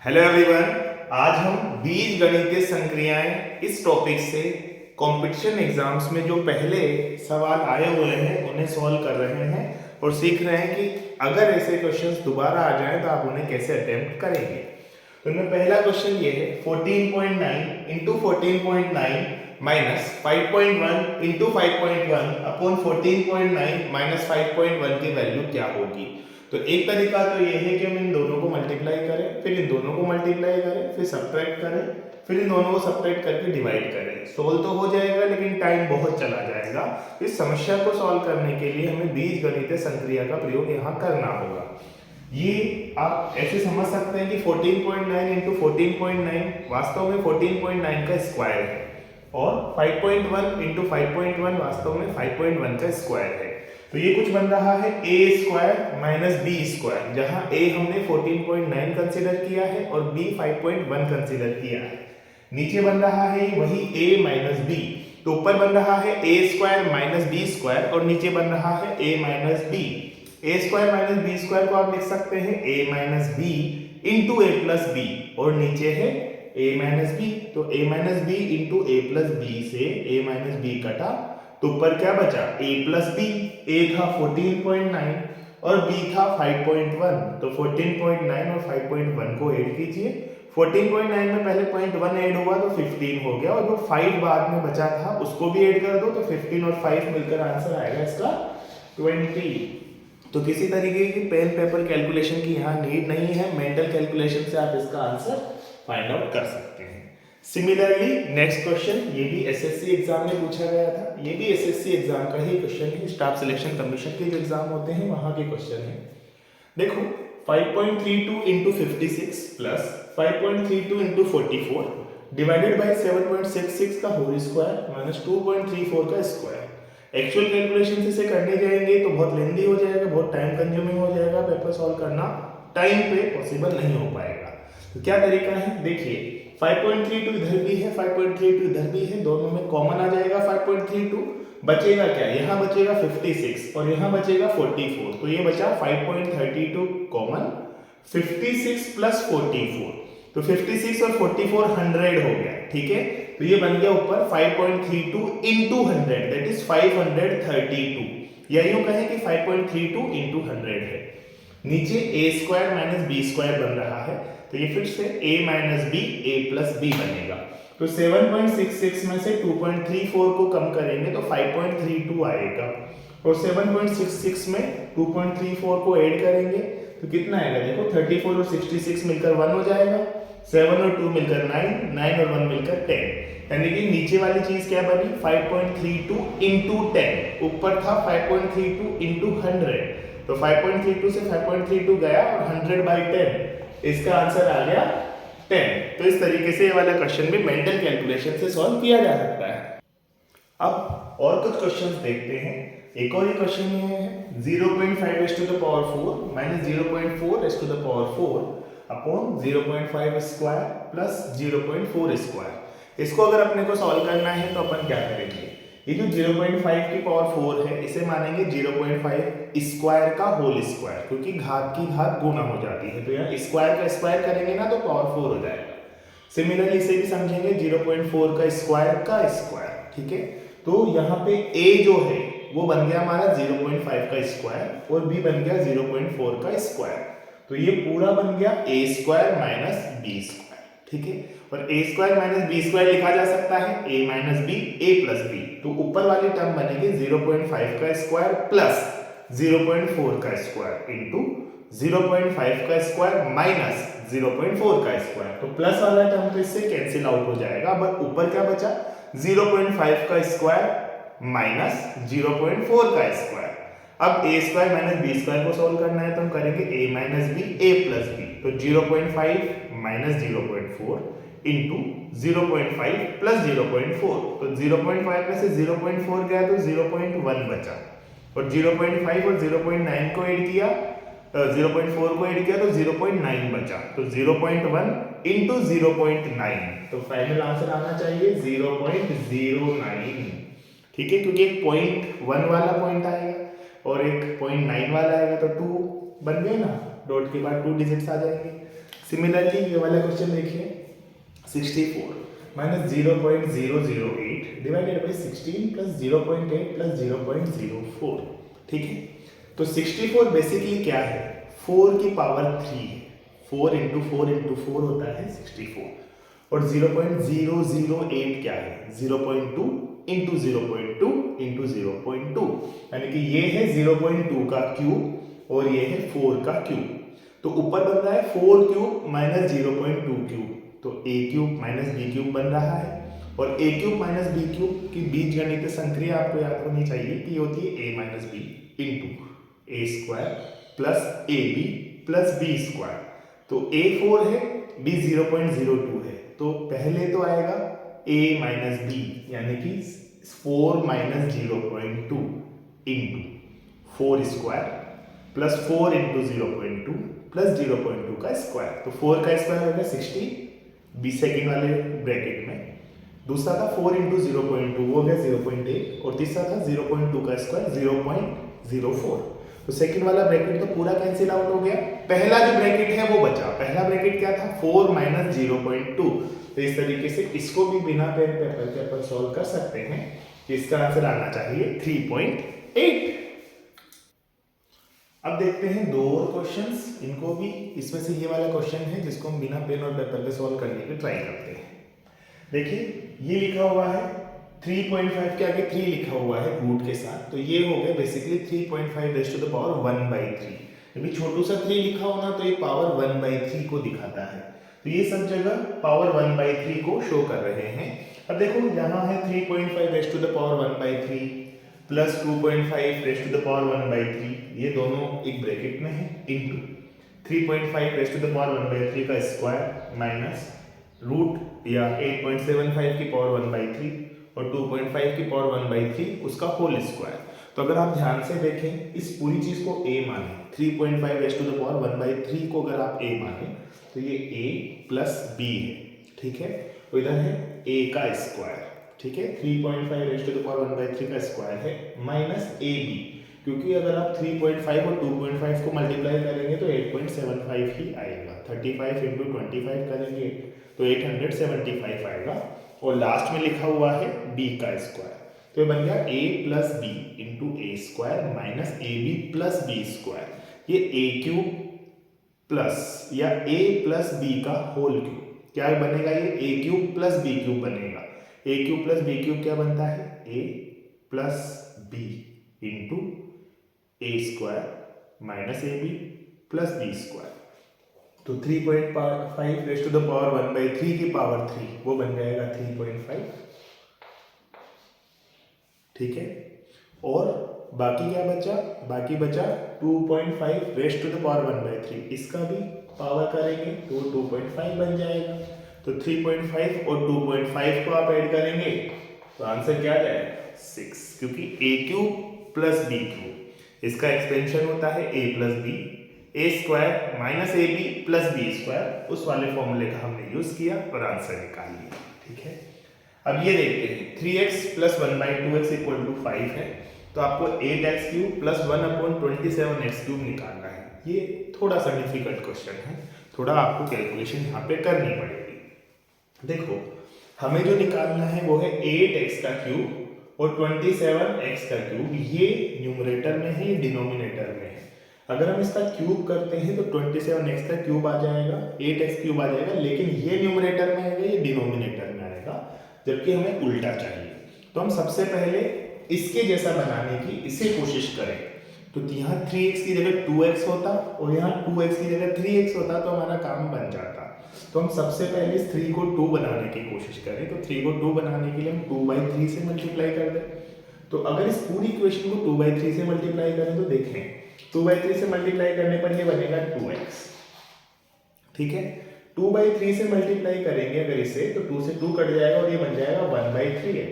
Hello everyone. आज हम बीज गणितीय संक्रियाएं इस टॉपिक से कंपटीशन एग्जाम्स में जो पहले सवाल आए हुए हैं उन्हें सॉल्व कर रहे हैं और सीख रहे हैं कि अगर ऐसे क्वेश्चंस दोबारा आ जाएं तो आप उन्हें कैसे अटेम्प्ट करेंगे। तो इनमें पहला क्वेश्चन ये है 14.9 into 14.9 minus 5.1 into 5.1 upon 14.9 minus 5.1 की वैल्यू क्या होगी। तो एक तरीका तो ये है कि हम इन दोनों को मल्टीप्लाई करें, फिर इन दोनों को मल्टीप्लाई करें, फिर सब्ट्रैक्ट करें, फिर इन दोनों को सब्ट्रैक्ट करके डिवाइड करें। सोल्व तो हो जाएगा लेकिन टाइम बहुत चला जाएगा। इस समस्या को सॉल्व करने के लिए हमें बीज गणितीय संक्रिया का प्रयोग यहाँ करना होगा। ये आप ऐसे समझ सकते हैं कि 14.9 इंटू 14.9 वास्तव में 14.9 का स्क्वायर है और 5.1 इंटू 5.1 वास्तव में 5.1 का स्क्वायर है। तो ये कुछ बन रहा है a square minus B square, जहां a हमने 14.9 कंसीडर किया है और b 5.1 कंसीडर किया है। नीचे बन रहा है वही a माइनस बी, तो ऊपर बन रहा है a square minus B square और नीचे बन रहा है a minus B. a square minus B square को आप लिख सकते हैं a minus B into A plus B और नीचे है a माइनस बी, तो a minus B into A plus B से a माइनस बी कटा तो ऊपर क्या बचा a प्लस बी। a था 14.9 और b था 5.1, तो 14.9 और 5.1 को ऐड कीजिए। 14.9 में पहले 0.1 ऐड हुआ तो 15 हो गया और जो 5 बाद में बचा था उसको भी ऐड कर दो तो 15 और 5 मिलकर आंसर आएगा इसका 20। तो किसी तरीके की पेन पेपर कैलकुलेशन की यहाँ नीड नहीं है, मेंटल कैलकुलेशन से आप इसका आंसर फाइंड आउट कर सकते हैं। सिमिलरली नेक्स्ट क्वेश्चन, ये भी एसएससी एग्जाम में पूछा गया था, ये भी एसएससी एग्जाम का ही क्वेश्चन है। स्टाफ सिलेक्शन कमीशन के जो एग्जाम होते हैं वहां के क्वेश्चन है। देखो 5.32 into 56 plus 5.32 into 44 divided by 7.66 का होल स्क्वायर माइनस 2.34 का स्क्वायर। एक्चुअल कैलकुलेशन से इसे करने जाएंगे तो बहुत लेंदी हो जाएगा, बहुत टाइम कंज्यूमिंग हो जाएगा, पेपर सॉल्व करना टाइम पे पॉसिबल नहीं हो पाएगा। तो क्या तरीका है, देखिए 5.32 इधर भी है, 5.32 इधर भी है, दोनों में कॉमन आ जाएगा 5.32। बचेगा क्या, यहाँ बचेगा 56 और यहाँ बचेगा 44, तो ये बचा 5.32 कॉमन, 56 प्लस 44, तो 56 और 44 100 हो गया, ठीक है। तो ये बन गया ऊपर 5.32 इंटू 100 दैट इज 532, या यूं कहें कि 5.32 इंटू 100 है। नीचे a square minus B square बन रहा है, तो ये फिर से a minus B a plus B बनेगा। तो 7.66 में से 2.34 को कम करेंगे तो 5.32 आएगा और 7.66 में 2.34 को ऐड करेंगे तो कितना आएगा, देखो 34 और 66 मिलकर 1 हो जाएगा, 7 और 2 मिलकर 9, 9 और 1 मिलकर 10, यानी कि नीचे वाली चीज क्या बनी 5.32 इंटू 10, ऊपर था 5.32 इंटू 100, तो 5.32 से 5.32 गया और 100 बाई 10, इसका आंसर आ गया 10। तो इस तरीके से ये वाला क्वेश्चन भी मेंटल कैलकुलेशन से सॉल्व किया जा सकता है। अब और कुछ क्वेश्चंस देखते हैं। एक और ही क्वेश्चन ये है 0.5 raised to the power 4 minus 0.4 raised to the power 4 upon 0.5 square plus 0.4 square. इसको अगर अपने को सॉल्व करना है तो अपन क्या करेंगे, ये जो 0.5 की पावर 4 है इसे मानेंगे 0.5 स्क्वायर का होल स्क्वायर, क्योंकि घात की घात गुना हो जाती है, तो यहाँ स्क्वायर का स्क्वायर करेंगे ना तो पावर 4 हो जाएगा। सिमिलरली इसे भी समझेंगे 0.4 का स्क्वायर, ठीक है। तो यहाँ पे a जो है वो बन गया हमारा 0.5 का स्क्वायर और b बन गया 0.4 का स्क्वायर, तो ये पूरा बन गया a square minus b square, ठीक है। और a square minus b square लिखा जा सकता है a minus b a plus b, तो ऊपर वाली टर्म बनेगी 0.5 का स्क्वायर प्लस 0.4 का स्क्वायर इंटू 0.5 का स्क्वायर माइनस 0.4 का स्क्वायर, तो प्लस वाला टर्म तो इससे कैंसिल आउट हो जाएगा। बट ऊपर क्या बचा 0.5 का स्क्वायर माइनस 0.4 का स्क्वायर। अब a square minus b square को सॉल्व करना है तो हम करेंगे a minus b a plus b, तो 0.5 माइनस 0.4 इंटू 0.5 प्लस 0.4, तो 0.5 में से 0.4 गया तो 0.1 बचा और 0.5 और 0.9 को ऐड किया, 0.4 को ऐड किया तो 0.9 बचा, तो 0.1 इंटू 0.9, तो फाइनल आंसर आना चाहिए 0.09, ठीक है, क्योंकि एक 0.1 वाला पॉइंट आएगा और एक 0.9 वाला आएगा, तो 2 बन गए ना, डॉट के बाद 2 डिजिट्स आ जाएंगे। सिमिलरली ये वाला क्वेश्चन देखिए 64 minus 0.008 divided by 16 plus 0.8 plus 0.04, ठीक है। तो 64 बेसिकली क्या है, 4 की पावर 3 है, 4 इंटू 4 इंटू 4 होता है 64, और 0.008 क्या है, 0.2 इंटू 0.2 इंटू 0.2, यानी कि ये है 0.2 का क्यूब और ये है 4 का क्यूब। तो ऊपर बन रहा है 4 क्यूब माइनस 0.2 क्यूब, तो a cube minus b cube बन रहा है। और a cube minus b cube की बीजगणितीय संक्रिया आपको याद होनी चाहिए कि होती है a minus B into A square plus A B plus B square. तो a 4 है, b 0.02 है, तो पहले तो आएगा a माइनस बी यानी कि 4 minus 0.2 into 4 square plus 4 into 0.2 plus 0.2 का स्क्वायर। तो 4 का स्क्वायर हो गया 60 बी सेकेंड वाले ब्रैकेट में, दूसरा था 4 इंटू 0.2 वो हो गया 0.8, और तीसरा था 0.2 का स्क्वायर 0.04। तो सेकंड वाला ब्रैकेट तो पूरा कैंसिल आउट हो गया, पहला जो ब्रैकेट है वो बचा। पहला ब्रैकेट क्या था, 4 माइनस 0.2। तो इस तरीके से इसको भी बिना पेन पेपर के अपन सॉल्व कर सकते हैं। इसका आंसर आना चाहिए 3.8। अब देखते हैं दो और क्वेश्चंस, इनको भी, इसमें से ये वाला क्वेश्चन है जिसको हम बिना पेन और पेपर के सॉल्व करने की ट्राई करते हैं। देखिए ये लिखा हुआ है 3.5 के आगे 3 लिखा हुआ है रूट के साथ, तो ये हो गया basically 3.5 raise to the power 1/3। अभी छोटू सा 3 लिखा हो ना तो ये पावर 1/3 को दिखाता है, तो ये सब जगह पावर 1/3 को शो कर रहे हैं। अब देखो यहाँ है 3.5 raise to the power 1/3 plus 2.5 raise to the power 1/3, ये दोनों एक ब्रैकेट में है, into 3.5 raise to the power 1/3 का स्क्वायर माइनस रूट या 8.75 की पावर 1/3 और 2.5 की पावर 1/3 उसका होल स्क्वायर। तो अगर आप ध्यान से देखें इस पूरी चीज को a माने, 3.5 रेज़ टू द पावर 1/3 को अगर आप a माने तो ये a प्लस b है, ठीक है। तो इधर है a का स्क्वायर, ठीक है, 3.5 रेज़ टू द पावर 1/3 का स्क्वायर है माइनस ab, क्योंकि अगर आप 3.5 और 2.5 को मल्टीप्लाई करेंगे तो 8.75 ही आएगा। 35 इंटू 25 करेंगे तो 875 आएगा, और लास्ट में लिखा हुआ है b का स्क्वायर, तो ये बन गया a plus B into A square minus A B plus B square. ये a क्यूब प्लस या a प्लस b का होल क्यूब क्या बनेगा, ये a cube plus b cube बनेगा। a cube plus b cube क्या बनता है, a plus b into A square minus A B plus B square. तो 3.5 रेज़ टू द पावर 1/3 की पावर 3 वो बन जाएगा 3.5, ठीक है। और बाकी क्या बचा, बाकी बचा 2.5 रेज़ टू द पावर 1/3, इसका भी पावर करेंगे तो 2.5 बन जाएगा। तो 3.5 और 2.5 को आप ऐड करेंगे तो आंसर क्या आ जाएगा 6, क्योंकि a cube plus b cube इसका एक्सपेंशन होता है a plus B, A square minus A B plus B square, उस वाले फॉर्मूले का हमने यूज किया और आंसर निकाल लिया, ठीक है। अब ये देखते हैं 3x plus 1/2x equal to 5 है, तो आपको 8x cube plus 1/27x cube निकालना है। ये थोड़ा सा डिफिकल्ट क्वेश्चन है, थोड़ा आपको कैलकुलेशन यहाँ पे करनी पड़ेगी। देखो हमें जो निकालना है वो है 8x का क्यूब और 27x का क्यूब, ये न्यूमरेटर में है, ये डिनोमिनेटर में है। अगर हम इसका क्यूब करते हैं तो 27x का क्यूब आ जाएगा, 8x क्यूब आ जाएगा, लेकिन ये न्यूमरेटर में आएगा, ये डिनोमिनेटर में आएगा, जबकि हमें उल्टा चाहिए। तो हम सबसे पहले इसके जैसा बनाने की इसे कोशिश करें, तो यहाँ 3x की जगह 2x होता और यहाँ 2x की जगह 3x होता, तो हमारा काम बन जाता। तो हम सबसे पहले इस 3 को 2 बनाने की कोशिश करें, तो 3 को 2 बनाने के लिए हम 2/3 से मल्टीप्लाई कर दें। तो अगर इस पूरी इक्वेशन को 2/3 से मल्टीप्लाई करें तो देखें 2/3 से मल्टीप्लाई करने पर ये बनेगा 2x, ठीक है। 2/3 से मल्टीप्लाई करेंगे अगर इसे तो 2 से 2 कट जाएगा और ये बन जाएगा 1/3x,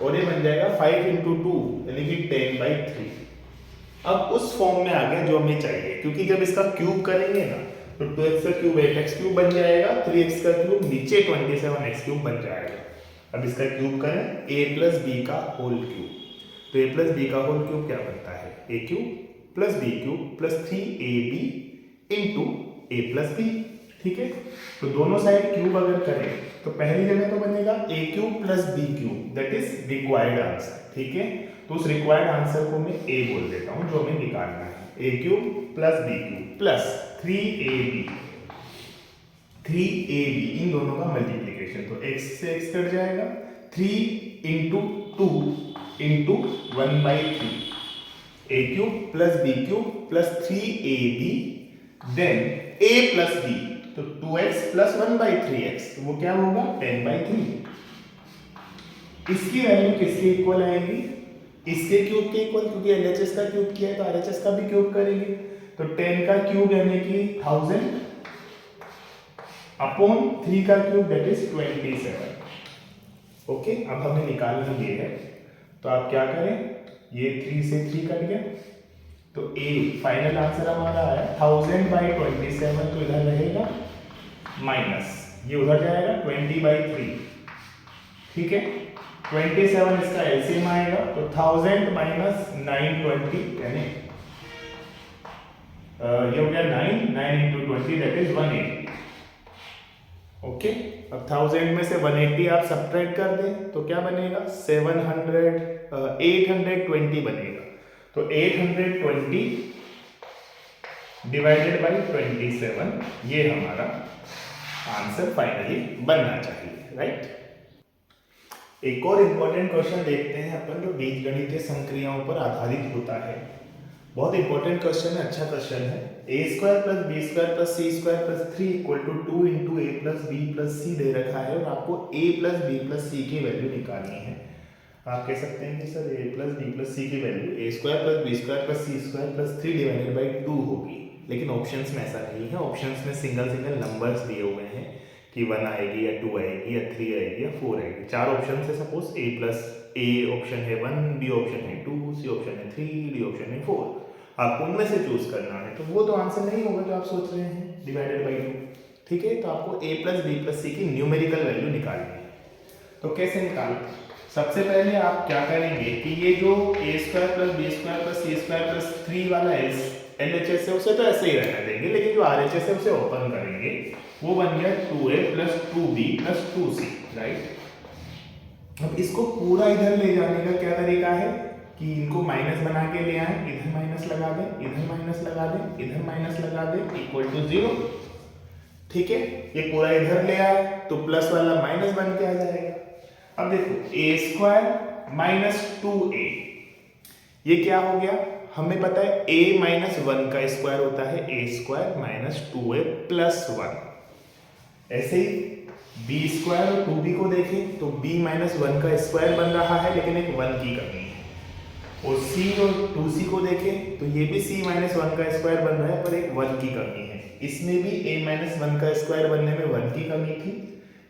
और ये बन जाएगा 5 इंटू 2 यानी कि 10/3। अब उस फॉर्म में आ गया जो हमें चाहिए, क्योंकि जब इसका क्यूब करेंगे ना तो 2x का क्यूब 8x क्यूब बन जाएगा, 3x का क्यूब नीचे 27x क्यूब बन जाएगा। अब इसका क्यूब करें a प्लस बी का होल क्यूब, तो a प्लस बी का होल क्यूब क्या बनता है, a cube plus B cube plus 3ab into a plus B, ठीक है, तो दोनों साइड क्यूब अगर करें तो पहली जगह तो बनेगा a cube plus B cube, that is required answer. ठीक है, तो उस रिक्वायर्ड आंसर को मैं ए बोल देता हूं जो हमें निकालना है, a cube plus B cube plus 3ab, 3ab इन दोनों का मल्टीप्लीकेशन, तो x से x कट जाएगा, 3 into 2 into 1/3, A cube plus B cube plus 3ab, then a plus b, तो 2x प्लस 1/3x, तो वो क्या होगा 10/3। इसकी वैल्यू किसके इक्वल आएगी, इसके क्यूब के इक्वल, क्योंकि LHS का क्यूब किया है तो RHS का भी क्यूब करेंगे, तो 10 का क्यूब यानी कि 1000 अपॉन 3 का क्यूब दैट इज 27। ओके, अब हमें निकालना ये है, तो आप क्या करें, ये 3 से 3 कट गया, तो A फाइनल आंसर हमारा आया 1000/27, तो इधर रहेगा माइनस, ये उधर जाएगा 20/3। ठीक है, 27 इसका एलसीएम आएगा, तो 1000 माइनस 920 यानी ये हो गया 9 इंटू 20 दैट इज 180। ओके, अब 1000 में से 180 आप सब्ट्रैक्ट कर दें तो क्या बनेगा 820 बनेगा, तो 820 डिवाइडेड बाई 27, ये हमारा आंसर फाइनली बनना चाहिए, राइट। एक और इंपॉर्टेंट क्वेश्चन देखते हैं अपन जो बीजगणितीय संक्रियाओं पर आधारित होता है। बहुत इंपॉर्टेंट क्वेश्चन है, अच्छा क्वेश्चन है। a² + b² + c² + 3 = 2 × a + b + c दे रखा है और आपको a + b + c की वैल्यू निकालनी है। आप कह सकते हैं कि सर a + b + c की वैल्यू a² + b² + c² + 3 / 2 होगी, लेकिन ऑप्शंस में ऐसा नहीं है। ऑप्शंस में सिंगल नंबर्स दिए हुए हैं कि 1 आएगी या 2 आएगी या 3 आएगी या 4 आएगी। 4 ऑप्शन है, सपोज a ऑप्शन है 1, b ऑप्शन है 2, c ऑप्शन है 3, d ऑप्शन है 4। आपको उनमें से चूज करना है, तो वो तो आंसर नहीं होगा जो आप सोच रहे हैं डिवाइडेड बाई 2। ठीक है, तो आपको a + b + c की न्यूमेरिकल वैल्यू निकालनी है। तो कैसे निकालें, सबसे पहले आप क्या करेंगे कि ये जो a² + b² + c² + 3 वाला LHS है उसे तो ऐसे ही रहने देंगे, लेकिन जो RHS है उसे ओपन करेंगे, वो बन गया 2a + 2b + 2c, राइट। अब इसको पूरा इधर ले जाने का क्या तरीका है कि इनको माइनस बना के ले आए, इधर माइनस लगा दें, इधर माइनस लगा दें, इधर माइनस लगा दें, इक्वल टू 0। ठीक है, ये पूरा इधर ले आए तो प्लस वाला माइनस बन के आ जाएगा। अब देखो a² - 2a, ये क्या हो गया, हमें पता है a - 1 का स्क्वायर होता है a² - 2a + 1। ऐसे ही b² और 2b को देखें तो b - 1 का स्क्वायर बन रहा है, लेकिन एक 1 की कमी है। और c और 2c को देखें तो ये भी c - 1 का स्क्वायर बन रहा है, पर एक 1 की कमी है। इसमें भी a - 1 का स्क्वायर बनने में 1 की कमी थी,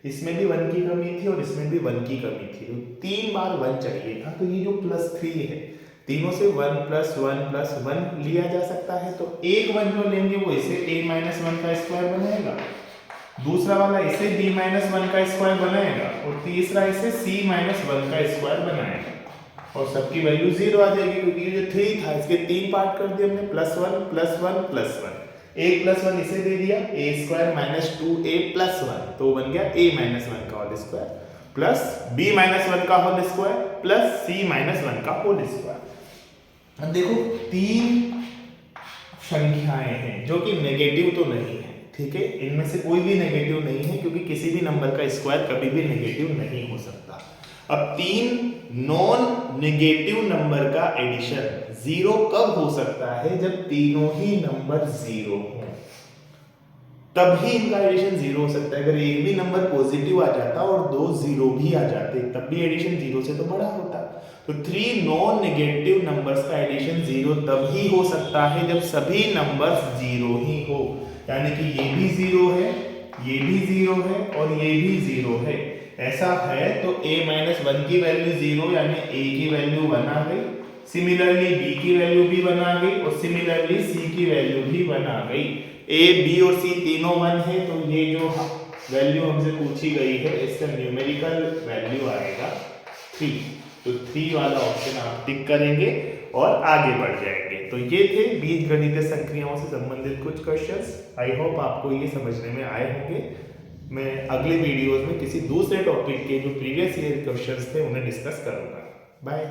इसमें भी 1 की कमी थी और इसमें भी 1 की कमी थी, तो 3 बार 1 चाहिए था। तो ये जो +3 है, तीनों से 1 + 1 + 1 लिया जा सकता है, तो एक 1 जो लेंगे वो इसे a - 1 का स्क्वायर बनाएगा, दूसरा वाला इसे b - 1 का स्क्वायर बनाएगा और तीसरा इसे c - 1 का स्क्वायर बनाएगा, और सबकी वैल्यू 0 आ जाएगी, क्योंकि जो 3 था इसके 3 पार्ट कर दिए हमने, +1 +1 +1। एक +1 इसे दे दिया a² - 2a + 1, तो बन गया a - 1 का होल स्क्वायर प्लस b - 1 का होल स्क्वायर प्लस c - 1 का होल स्क्वायर। अब देखो 3 संख्याएं हैं जो कि नेगेटिव तो नहीं है, ठीक है, इनमें से कोई भी नेगेटिव नहीं है, क्योंकि किसी भी नंबर का स्क्वायर कभी भी नेगेटिव नहीं हो सकता। अब 3 नॉन नेगेटिव नंबर का एडिशन 0 कब हो सकता है, जब तीनों ही नंबर 0 हो, तब ही इनका एडिशन 0 हो सकता है। अगर एक भी नंबर पॉजिटिव आ जाता और 2 0 भी आ जाते, तब भी एडिशन 0 से तो बड़ा होता। तो 3 नॉन नेगेटिव नंबर्स का एडिशन 0 तब ही हो सकता है जब सभी नंबर्स 0 ही हो, यानी कि ये भी 0 है, ये भी 0 है और ये भी 0 है। ऐसा है तो a - 1 की वैल्यू 0, यानी a की वैल्यू 1 आ गई, सिमिलरली b की वैल्यू भी 1 आ गई और सिमिलरली c की वैल्यू भी 1 आ गई। a, b और c तीनों 1 है, तो ये जो वैल्यू हमसे पूछी गई है इसका न्यूमेरिकल वैल्यू आएगा 3। तो 3 वाला ऑप्शन आप टिक करेंगे और आगे बढ़ जाएंगे। तो ये थे बीजगणितीय संक्रियाओं से संबंधित कुछ क्वेश्चंस। आई होप आपको ये समझने में आए होंगे। मैं अगले वीडियोस में किसी दूसरे टॉपिक के जो प्रीवियस ईयर क्वेश्चंस थे उन्हें डिस्कस करूंगा। बाय।